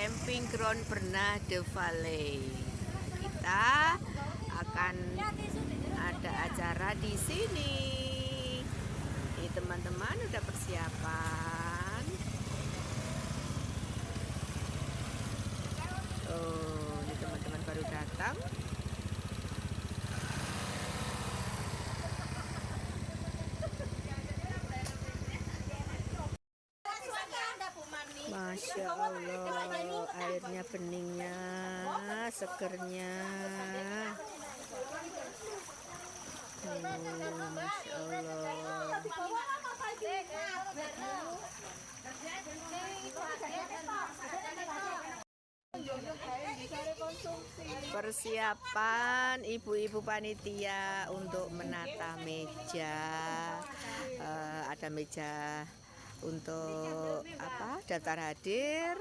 Camping Ground Bernade Valley. Kita akan ada acara di sini. Ini teman-teman udah persiapan. Oh, ini teman-teman baru datang. Masya Allah, airnya beningnya, segernya. Masya Allah. Persiapan ibu-ibu panitia untuk menata meja. Ada meja untuk daftar hadir,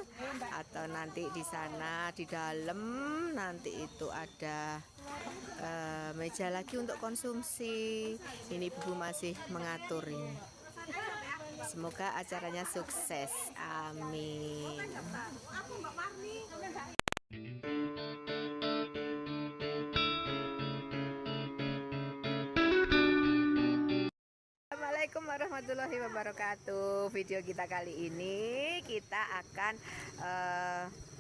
atau nanti di sana di dalam nanti itu ada meja lagi untuk konsumsi. Ini ibu masih mengatur ini. Semoga acaranya sukses, amin. Assalamualaikum warahmatullahi wabarakatuh. Video kita kali ini kita akan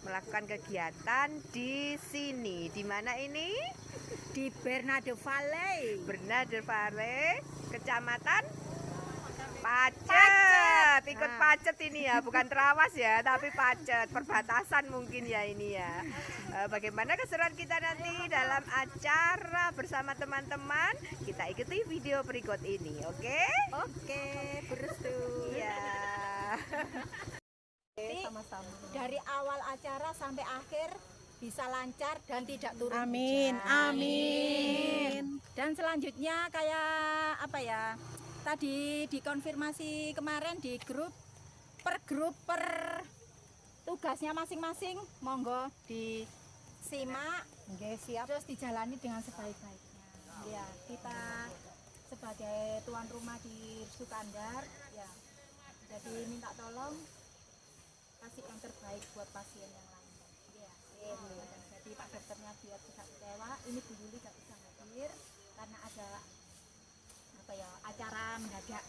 melakukan kegiatan di sini. Di mana ini? Di Bernade Valley. Bernade Valley, Kecamatan Pacet. Ikut Pacet ini ya, bukan Trawas ya, tapi Pacet, perbatasan mungkin ya ini ya. Bagaimana keseruan kita nanti dalam acara bersama teman-teman? Kita ikuti video berikut ini, oke? Oke, berestu. Iya. Sama-sama. Dari awal acara sampai akhir bisa lancar dan tidak turun Amin, hujan. amin. Dan selanjutnya kayak apa ya? Tadi dikonfirmasi kemarin di grup per tugasnya masing-masing, monggo disimak, siap, terus dijalani dengan sebaik-baiknya. Ya, kita sebagai tuan rumah di Sukandar, ya, jadi minta tolong kasih yang terbaik buat pasien yang lain. Ya, jadi Pak Dokternya biar tidak kecewa, ini Bu Yuli gak bisa hadir karena ada acara mendadak.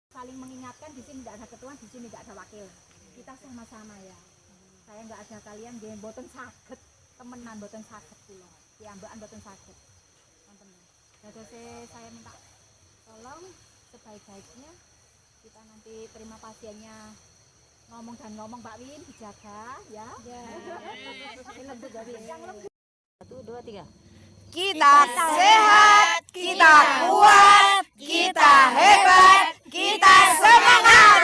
Saling mengingatkan, di sini tidak ada ketua, di sini tidak ada wakil. Kita sama-sama ya. Saya nggak ada kalian, dia boten sakit, temenan boten sakit pula. Piambakan boten sakit. Jadi saya minta tolong sebaik-baiknya kita nanti terima pasiennya ngomong dan ngomong, Pak Win dijaga ya. Ya. Lembut Pak Win. 1, 2, 3. Kita sehat, kita kuat, kita hebat, kita semangat.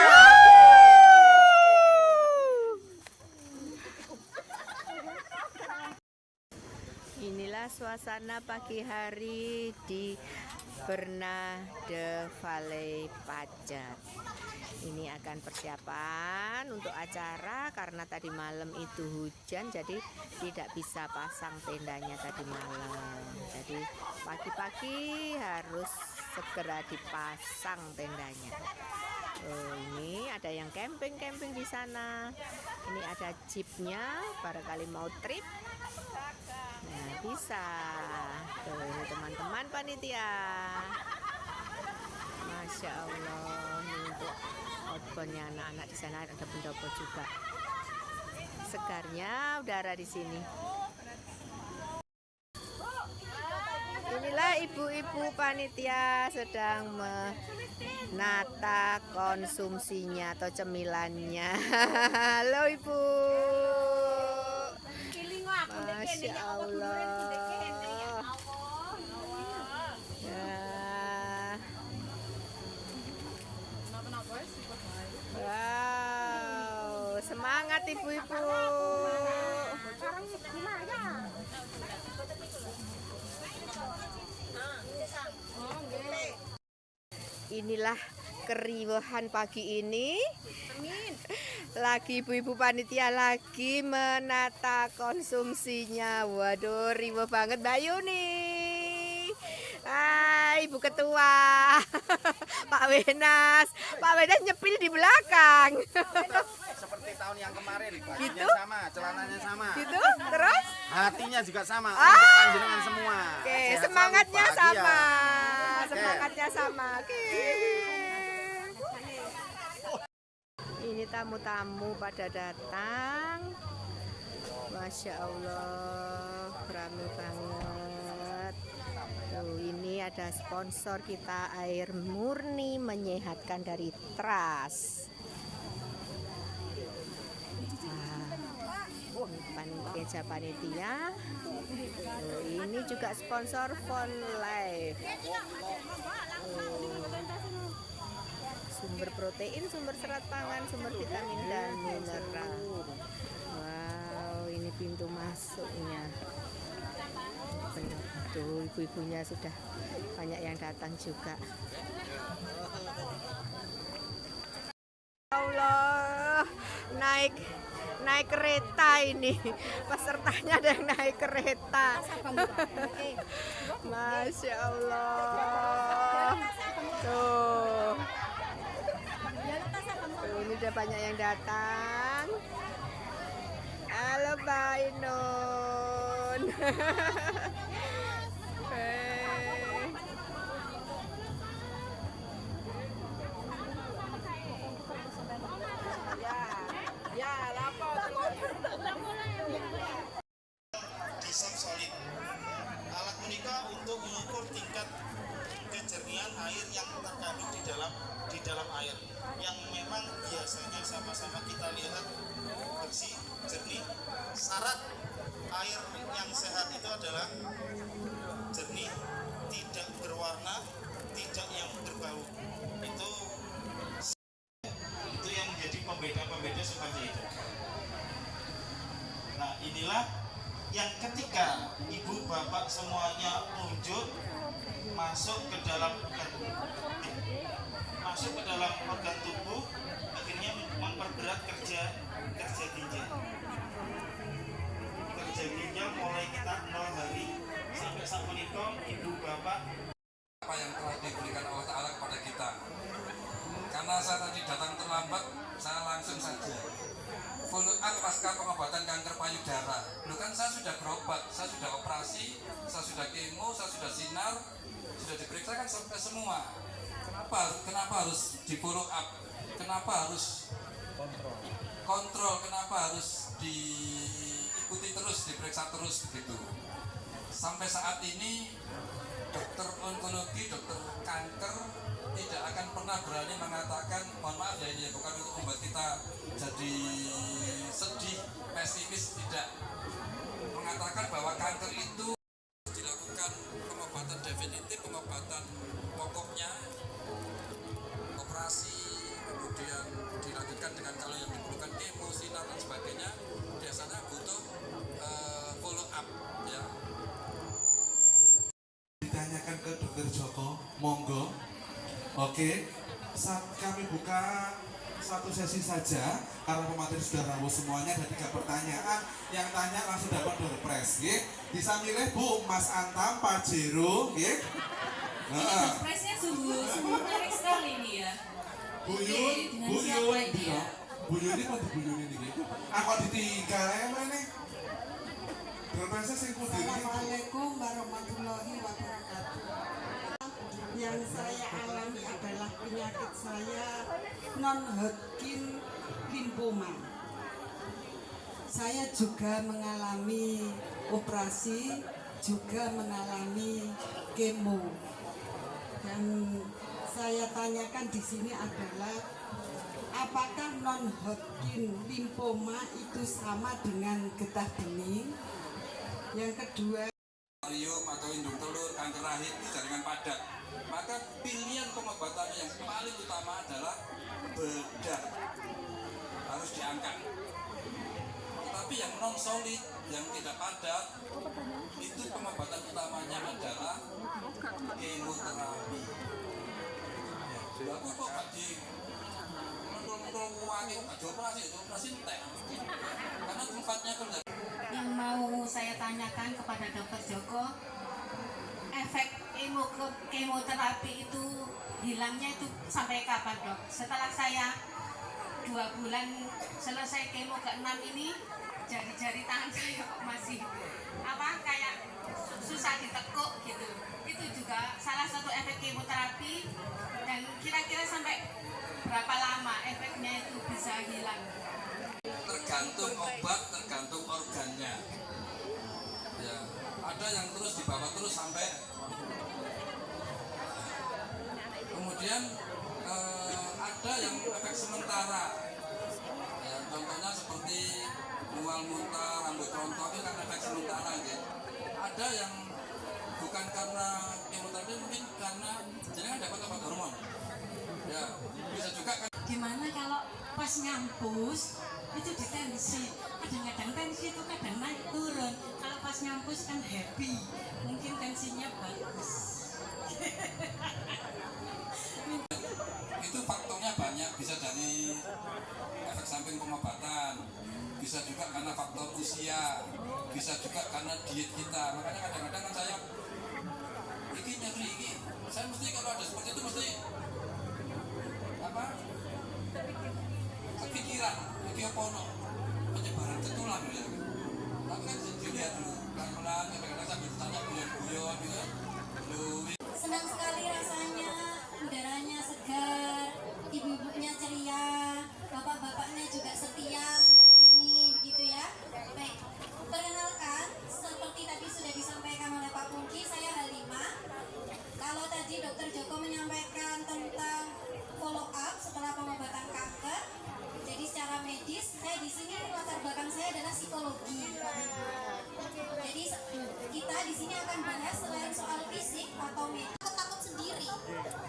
Inilah suasana pagi hari di Bernade Valley Pacet. Ini akan persiapan untuk acara karena tadi malam itu hujan, jadi tidak bisa pasang tendanya tadi malam. Jadi pagi-pagi harus segera dipasang tendanya. Oh, ini ada yang camping di sana. Ini ada jeepnya, barangkali mau trip. Nah, bisa. Tuh, ini teman-teman panitia. Masya Allah, ini untuk outboundnya anak-anak di sana, ada pendopo juga. Segarnya udara di sini. Inilah ibu-ibu panitia sedang menata konsumsinya atau cemilannya. Halo Ibu. Masya Allah. Wow, semangat ibu-ibu. Inilah keriuhan pagi ini. Lagi ibu-ibu panitia lagi menata konsumsinya. Waduh, riuh banget Mbak Yuni. Hai Ibu Ketua. Pak Wenas nyepil di belakang. seperti tahun yang kemarin. Bajunya Gitu? sama, celananya sama. Gitu? Terus? Hatinya juga sama Ah. untuk panjenengan semua. Oke, Sehat semangatnya selalu, bahagia. sama. Oke. Semangatnya sama. Oke. Ini tamu-tamu pada datang. Masya Allah, ramai banget. Tuh, ini ada sponsor kita, air murni menyehatkan dari Trust. Panitia. Tuh, ini juga sponsor Fun Life. Sumber protein, sumber serat pangan, sumber vitamin dan mineral. Wow, ini pintu masuknya. Tuh, ibu-ibunya sudah banyak yang datang juga. Allah, naik kereta ini, pesertanya ada yang naik kereta. Masya Allah. Tuh, ini udah banyak yang datang. Halo Mbak Inun. Disam solid. Alat menika untuk mengukur tingkat kejernihan air yang terkandung di dalam air, yang memang biasanya sama-sama kita lihat bersih, jernih. Syarat air yang sehat itu adalah jernih, tidak berwarna, tidak yang berbau. Itu yang menjadi pembeda seperti itu. Nah, inilah yang ketika ibu bapak semuanya unjuk masuk ke dalam organ tubuh, akhirnya memperberat kerja ginjal. Kerja ginjal mulai kita 0 hari sampai saat menikah, ibu bapak apa yang telah diberikan Allah Ta'ala kepada kita. Karena saya tadi datang terlambat, saya langsung saja follow up pasca pengobatan kanker payudara. Loh kan saya sudah berobat, saya sudah operasi, saya sudah kemo, saya sudah sinar, sudah diperiksa kan sampai semua. Kenapa harus di follow up? Kenapa harus kontrol? Kenapa harus diikuti terus, diperiksa terus begitu? Sampai saat ini dokter onkologi, dokter kanker tidak akan pernah berani mengatakan, mohon maaf ya, ini bukan untuk membuat kita jadi sedih, pesimis, tidak, mengatakan bahwa kanker itu dilakukan pengobatan definitif, pengobatan pokoknya, operasi, kemudian dilanjutkan dengan kalau yang diperlukan kemo, sinar dan sebagainya, biasanya butuh follow up ya. Ditanyakan ke Dokter Joko, monggo. Oke, kami buka satu sesi saja karena pemateri sudah rawuh semuanya, ada 3 pertanyaan. Yang tanya langsung dapat door prize, ya. Bisa milih Bu, Mas Antam, Pak Jero, ya. Door prize-nya sungguh menarik sekali ini ya. Bu Yun, Bu Yun, Bu Yun ini pun Bu Yun ini. Aku ditinggal ya mana? Door prize-nya sing putih. Assalamualaikum warahmatullahi wabarakatuh. Yang saya alami adalah penyakit saya non-Hodgkin lymphoma. Saya juga mengalami operasi, juga mengalami kemo. Dan saya tanyakan di sini adalah apakah non-Hodgkin lymphoma itu sama dengan getah bening? Yang kedua, Barium atau indung telur, kanker rahim, jaringan padat. Maka pilihan pengobatan yang paling utama adalah bedah, harus diangkat. Tetapi yang non solid, yang tidak padat, itu pengobatan utamanya adalah kemoterapi. Aku kok gak di operasi entek, karena tempatnya kerja. Yang mau saya tanyakan kepada Dokter Joko, efek kemoterapi itu hilangnya itu sampai kapan, Dok? Setelah saya 2 bulan selesai kemo ke-6 ini, jari-jari tangan saya kok masih kayak susah ditekuk gitu. Itu juga salah satu efek kemoterapi. Dan kira-kira sampai berapa lama efeknya itu bisa hilang? Tergantung obat, tergantung organnya. Ya, ada yang terus dibawa terus sampai kemudian ada yang efek sementara. Ya, contohnya seperti mual muntah, rambut rontok itu kan efek sementara gitu. Ada yang bukan karena kemoterapi, mungkin karena jangan dapat obat hormon. Ya, bisa juga kan. Gimana kalau pas ngampus itu ditensi, kadang-kadang tensi itu kadang naik turun. Kalau pas ngampus kan happy, mungkin tensinya bagus. Itu faktornya banyak, bisa dari efek samping pengobatan, bisa juga karena faktor usia, bisa juga karena diet kita. Makanya kadang-kadang kan saya ini nyeri, saya mesti kalau ada seperti itu mesti kepikiran, mikiopono, penyebaran ke tulang ya. Tapi kan dilihat dulu, pelan-pelan, kadang-kadang sambil tanya guyon-guyon gitu. Senang sekali rasanya, udaranya segar, ibu-ibunya ceria, bapak-bapaknya juga setia mendampingi, begitu ya. Baik, perkenalkan, seperti tadi sudah disampaikan oleh Pak Pungki, saya Halimah. Kalau tadi Dokter Joko menyampaikan tentang follow up setelah pengobatan kanker, jadi secara medis, saya di sini latar belakang saya adalah psikologi. Jadi kita di sini akan bahas selain soal fisik atau medis, takut sendiri.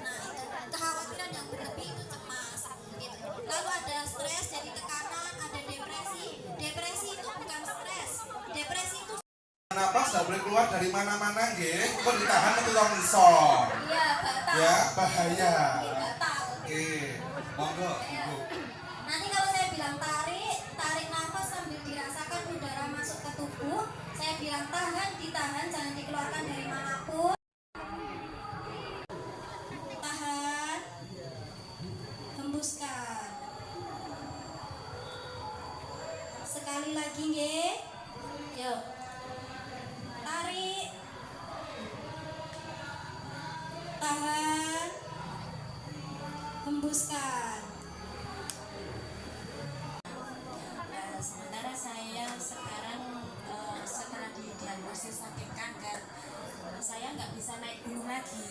Nah, itu kekhawatiran yang berlebih itu cemas. Gitu. Lalu ada stres, jadi tekanan, ada depresi. Depresi itu bukan stres. Depresi itu Napas tidak boleh keluar dari mana-mana, nggih. Kok ditahan metu longsor. iya, batal. Ya, bahaya. Batal. Oke, monggo, Ibu. Nanti kalau saya bilang tarik nafas sambil dirasakan udara masuk ke tubuh. Saya bilang tahan, ditahan, jangan dikeluarkan dari manapun. Tahan, hembuskan. Sekali lagi, nggih. Yuk. Tarik. Tahan. Hembuskan. Sementara saya sekarang setelah didiagnosis sakit kanker, saya nggak bisa naik gunung lagi.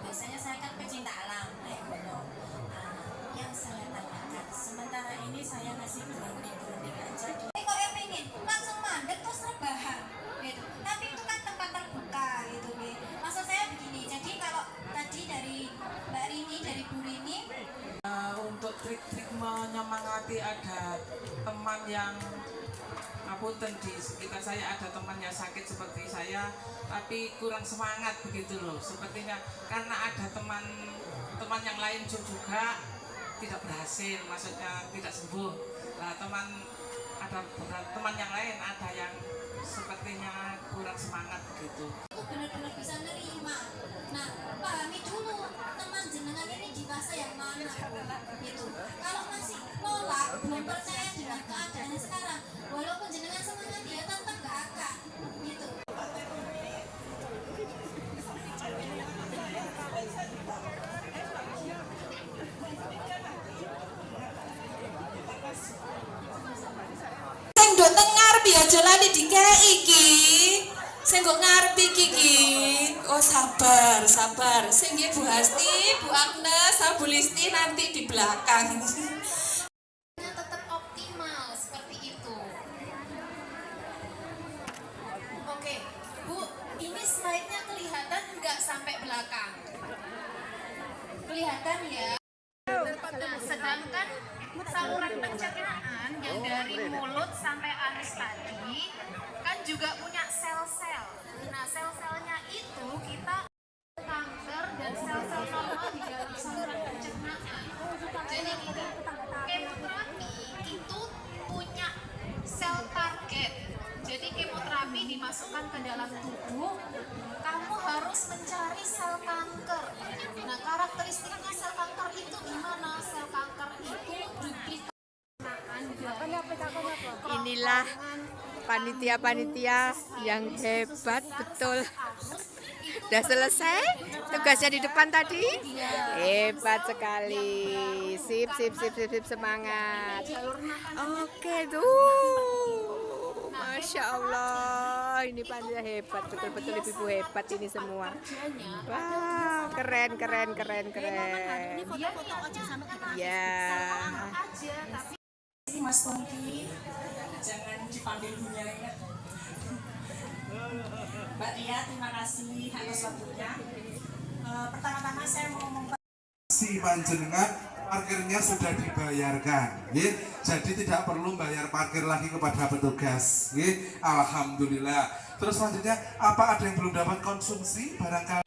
Biasanya saya kan pecinta alam, naik gunung. Yang saya tanyakan, sementara ini saya masih berunding aja. Kok pengen langsung mandek terus rebahan, gitu. Tapi itu kan tempat terbuka, gitu, nih. Maksud saya begini. Jadi kalau tadi dari Mbak Rini, dari Bu Rini. Untuk trik-trik menyemangati, ada teman yang ngapunten di sekitar saya, ada teman yang sakit seperti saya tapi kurang semangat begitu loh, sepertinya karena ada teman yang lain juga tidak berhasil, maksudnya tidak sembuh. Nah, ada teman yang lain ada yang sepertinya kurang semangat begitu. Benar-benar bisa nerima. Nah, pahami dulu teman jenengan ini di masa yang mana gitu. Kalau masih nolak, belum percaya dengan keadaannya sekarang, walaupun jenengan semangat, dia tetap gak akan gitu. Sing do teng ngarep ya jolane dikek iki. Sing kok ngarep iki. Oh sabar. Sing nggih Bu Hasti, Bu Agnes, Bu Listi nanti di belakang. Tetap optimal seperti itu. Oke, Bu, ini slide-nya kelihatan nggak sampai belakang? Kelihatan ya? Nah, sedangkan saluran pencernaan yang dari mulut sampai anus tadi kan juga punya sel-sel. Nah, sel-selnya itu kita kanker dan sel-sel normal di dalam saluran pencernaan. Jadi gini, kemoterapi itu punya sel target. Jadi kemoterapi dimasukkan ke dalam tubuh, kamu harus mencari sel kanker. Nah, karakteristiknya sel kanker itu gimana? Sel kanker itu juga Inilah panitia-panitia yang hebat betul. Udah selesai tugasnya di depan tadi? Hebat sekali. Sip, semangat. Oke tuh. Masya Allah, ini panitia hebat, betul-betul ibu-ibu hebat ini semua. Wah, keren. Ya. Mas Pongki, jangan dipanggil Bunya ya. Mbak Tia, terima kasih atas waktunya. Pertama-tama saya mau ngomong si panjenengan parkirnya sudah dibayarkan, ya. Jadi tidak perlu bayar parkir lagi kepada petugas, ya. Alhamdulillah. Terus selanjutnya, apa ada yang belum dapat konsumsi barangkali?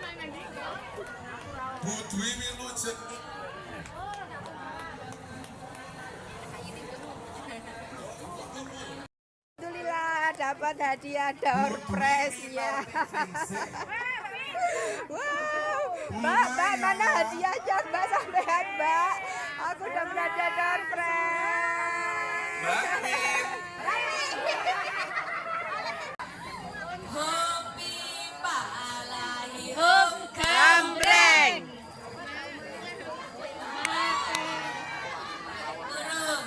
Bu Dwi Wilujeng. Alhamdulillah dapat hadiah door prize-nya. Wow, Mbak, mana hadiahnya Mbak sampean Mbak? Aku udah berada door prize. Mbak Min. Hobi palai hom Gambreng. burung.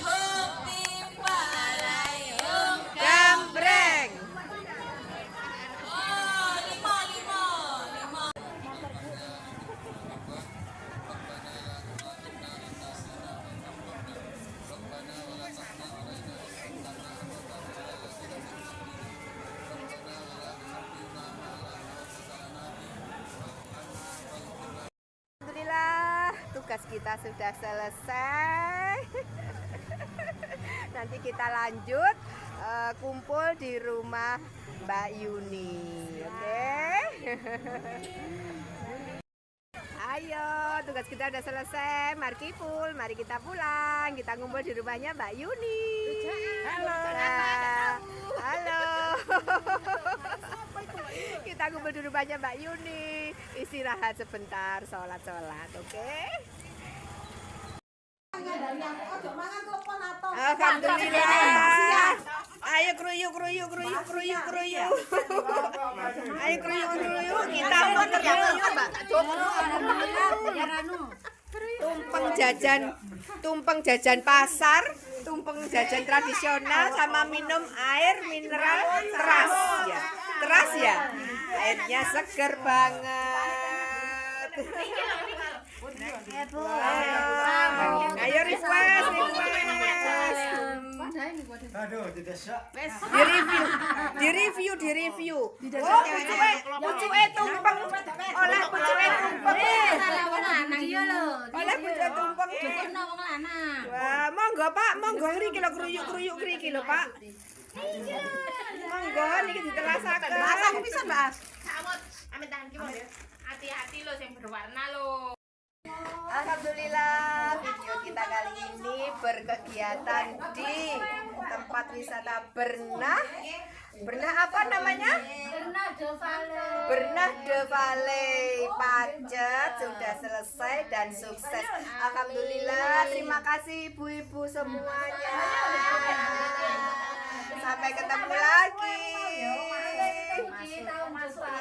Hobi palai hom Gambreng. oh, lima. Alhamdulillah tugas kita sudah selesai. Nanti kita lanjut kumpul di rumah Mbak Yuni, oke? Ayo, tugas kita udah selesai. Mari kipul, mari kita pulang. Kita ngumpul di rumahnya Mbak Yuni. Halo. Halo. Kita ngumpul di rumahnya Mbak Yuni. Istirahat sebentar, sholat, oke? Alhamdulillah. Ayo kruyuk. Ayo kruyuk. Kita mau tumpeng jajan pasar, tumpeng jajan tradisional sama minum air mineral keras ya. Keras ya. Airnya seger banget. Ayo request. Di review. Oh, pucuke tumpeng. Oleh pucuke tumpeng. Oleh pucuke tumpeng. Wah, monggo Pak, monggo ngriki lho kruyuk ngriki lho Pak. Monggo niki ditelasaken. Masak pisan, Mbak. Amit tangan ki monggo. Hati-hati lho sing berwarna lho. Alhamdulillah video kita kali ini berkegiatan di tempat wisata Bernah apa namanya? Bernah de Valley Pacet sudah selesai dan sukses. Alhamdulillah, terima kasih ibu-ibu semuanya. Sampai ketemu lagi.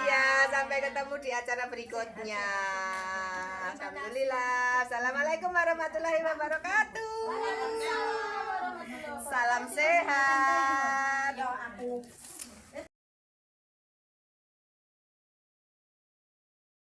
Iya, sampai ketemu di acara berikutnya. Alhamdulillah. Assalamualaikum warahmatullahi wabarakatuh.